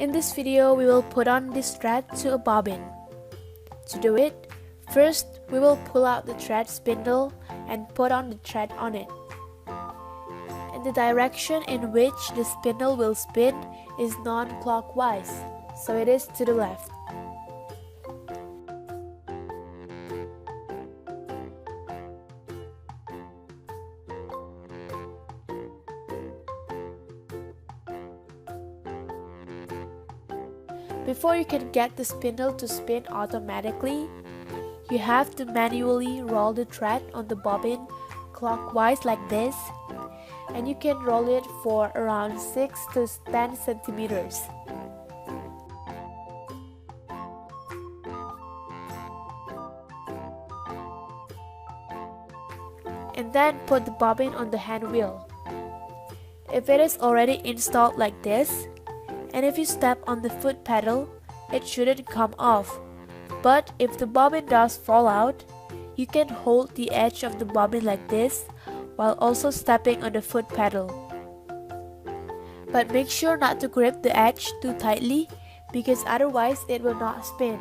In this video, we will put on this thread to a bobbin. To do it, first we will pull out the thread spindle and put on the thread on it. And the direction in which the spindle will spin is non-clockwise, so it is to the left. Before you can get the spindle to spin automatically, you have to manually roll the thread on the bobbin clockwise like this, and you can roll it for around 6 to 10 centimeters. And then put the bobbin on the hand wheel. If it is already installed like this, and if you step on the foot pedal, it shouldn't come off. But if the bobbin does fall out, you can hold the edge of the bobbin like this while also stepping on the foot pedal. But make sure not to grip the edge too tightly because otherwise it will not spin.